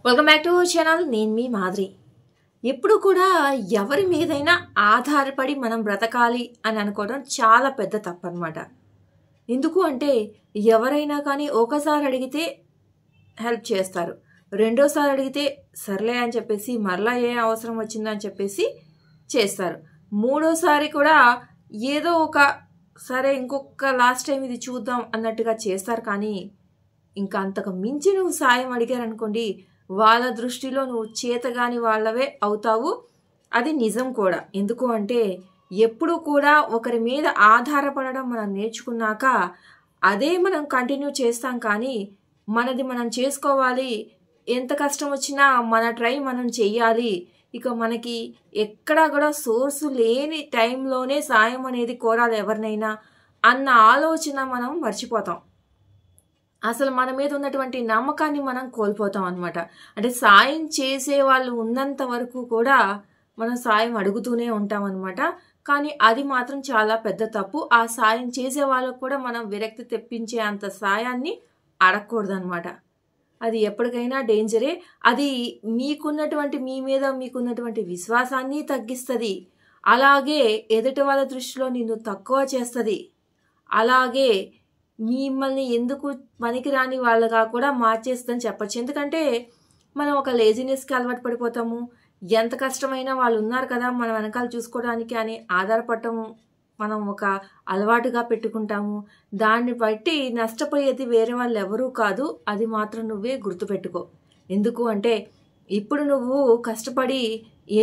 Welcome back to our channel. నేను మీ మాధురి. ఎప్పుడు కూడా ఎవరి మీదైనా ఆధారపడి మనం బ్రతకాలి అని అనుకోవడం చాలా పెద్ద తప్పు అనమాట. ఎందుకు అంటే ఎవరైనా కానీ ఒకసారి అడిగితే హెల్ప్ చేస్తారు, రెండోసారి అడిగితే సర్లే అని చెప్పేసి మరలా ఏ అవసరం వచ్చిందో అని చెప్పేసి చేస్తారు, మూడోసారి కూడా ఏదో ఒక సరే ఇంకొక లాస్ట్ టైం ఇది చూద్దాం అన్నట్టుగా చేస్తారు. కానీ ఇంకా అంతకు మించి నువ్వు సాయం అడిగారనుకోండి, వాళ్ళ దృష్టిలో నువ్వు చేతగాని వాళ్ళవే అవుతావు. అది నిజం కూడా. ఎందుకు అంటే ఎప్పుడు కూడా ఒకరి మీద ఆధారపడడం మనం నేర్చుకున్నాక అదే మనం కంటిన్యూ చేస్తాం. కానీ మనది మనం చేసుకోవాలి, ఎంత కష్టం వచ్చినా మన ట్రై మనం చెయ్యాలి, ఇక మనకి ఎక్కడా కూడా సోర్సు లేని టైంలోనే సాయం అనేది కోరాలి ఎవరినైనా అన్న ఆలోచన మనం మర్చిపోతాం. అసలు మన మీద ఉన్నటువంటి నమ్మకాన్ని మనం కోల్పోతాం అనమాట. అంటే సాయం చేసే వాళ్ళు ఉన్నంత వరకు కూడా మనం సాయం అడుగుతూనే ఉంటాం అనమాట. కానీ అది మాత్రం చాలా పెద్ద తప్పు. ఆ సాయం చేసే వాళ్ళకు కూడా మనం విరక్తి తెప్పించే అంత సాయాన్ని అడగకూడదు అనమాట. అది ఎప్పటికైనా డేంజరే. అది మీ మీద మీకున్నటువంటి విశ్వాసాన్ని తగ్గిస్తుంది. అలాగే ఎదుటి వాళ్ళ దృష్టిలో నిన్ను తక్కువ చేస్తుంది. అలాగే మిమ్మల్ని ఎందుకు పనికిరాని వాళ్ళగా కూడా మార్చేస్తుందని చెప్పచ్చు. ఎందుకంటే మనం ఒక లేజినెస్కి అలవాటు పడిపోతాము. ఎంత కష్టమైనా వాళ్ళు ఉన్నారు కదా మన వెనకాల చూసుకోవడానికి అని ఆధారపడటం మనం ఒక అలవాటుగా పెట్టుకుంటాము. దాన్ని బట్టి నష్టపోయేది వేరే వాళ్ళు ఎవరూ కాదు. అది మాత్రం నువ్వే గుర్తుపెట్టుకో. ఎందుకు అంటే ఇప్పుడు నువ్వు కష్టపడి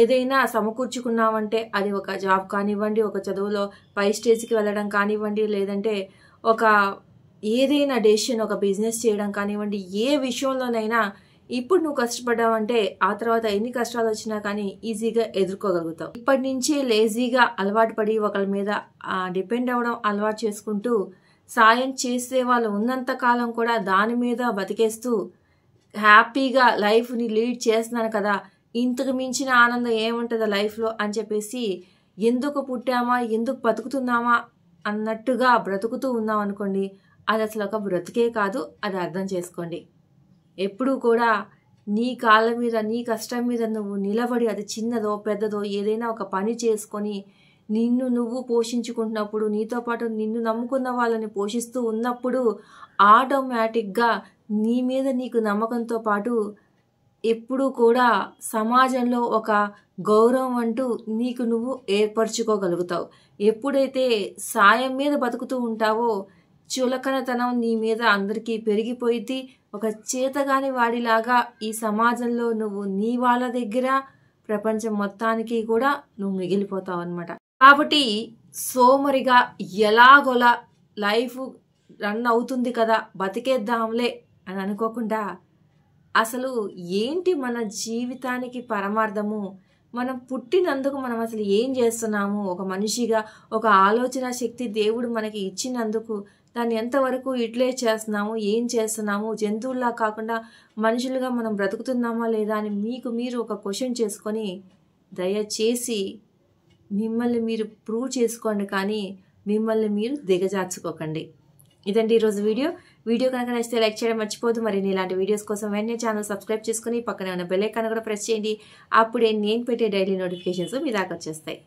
ఏదైనా సమకూర్చుకున్నావంటే అది ఒక జాబ్ కానివ్వండి, ఒక చదువులో పై స్టేజ్కి వెళ్ళడం కానివ్వండి, లేదంటే ఒక ఏదైనా డెసిషన్, ఒక బిజినెస్ చేయడం కానివ్వండి, ఏ విషయంలోనైనా ఇప్పుడు నువ్వు కష్టపడ్డావంటే ఆ తర్వాత ఎన్ని కష్టాలు వచ్చినా కానీ ఈజీగా ఎదుర్కోగలుగుతావు. ఇప్పటి నుంచి లేజీగా అలవాటు పడి ఒకరి మీద డిపెండ్ అవ్వడం అలవాటు చేసుకుంటూ సాయం చేసే వాళ్ళు ఉన్నంత కాలం కూడా దాని మీద బతికేస్తూ హ్యాపీగా లైఫ్ని లీడ్ చేస్తున్నాను కదా, ఇంతకు మించిన ఆనందం ఏముంటుందో లైఫ్లో అని చెప్పేసి ఎందుకు పుట్టామా, ఎందుకు బతుకుతున్నామా అన్నట్టుగా బ్రతుకుతూ ఉన్నాం అనుకోండి, అది అసలు ఒక బ్రతికే కాదు. అది అర్థం చేసుకోండి. ఎప్పుడూ కూడా నీ కాళ్ళ మీద, నీ కష్టం మీద నువ్వు నిలబడి, అది చిన్నదో పెద్దదో ఏదైనా ఒక పని చేసుకొని నిన్ను నువ్వు పోషించుకుంటున్నప్పుడు, నీతో పాటు నిన్ను నమ్ముకున్న వాళ్ళని పోషిస్తూ ఉన్నప్పుడు ఆటోమేటిక్గా నీ మీద నీకు నమ్మకంతో పాటు ఎప్పుడూ కూడా సమాజంలో ఒక గౌరవం అంటూ నీకు నువ్వు ఏర్పరచుకోగలుగుతావు. ఎప్పుడైతే సాయం మీద బతుకుతూ ఉంటావో చులకనతనం నీ మీద అందరికీ పెరిగిపోయింది. ఒక చేతగాని వాడిలాగా ఈ సమాజంలో నువ్వు నీ వాళ్ళ దగ్గర, ప్రపంచం మొత్తానికి కూడా నువ్వు మిగిలిపోతావు అనమాట. కాబట్టి సోమరిగా ఎలాగోలా లైఫ్ రన్ అవుతుంది కదా బతికేద్దాంలే అని అనుకోకుండా అసలు ఏంటి మన జీవితానికి పరమార్థము, మనం పుట్టినందుకు మనం అసలు ఏం చేస్తున్నాము, ఒక మనిషిగా ఒక ఆలోచన శక్తి దేవుడు మనకి ఇచ్చినందుకు దాన్ని ఎంతవరకు యూటిలైజ్ చేస్తున్నాము, ఏం చేస్తున్నాము, జంతువుల్లా కాకుండా మనుషులుగా మనం బ్రతుకుతున్నామా లేదా అని మీకు మీరు ఒక క్వశ్చన్ చేసుకొని దయచేసి మిమ్మల్ని మీరు ప్రూవ్ చేసుకోండి. కానీ మిమ్మల్ని మీరు దిగజార్చుకోకండి. ఇదండి ఈరోజు వీడియో కనుక నచ్చితే లైక్ చేయడం మర్చిపోదు. మరి ఇలాంటి వీడియోస్ కోసం వెంటనే ఛానల్ సబ్స్క్రైబ్ చేసుకుని పక్కనే ఉన్న బెల్ ఐకాన్ కూడా ప్రెస్ చేయండి. అప్పుడే నేను పెట్టే డైలీ నోటిఫికేషన్స్ మీ దాకా వచ్చేస్తాయి.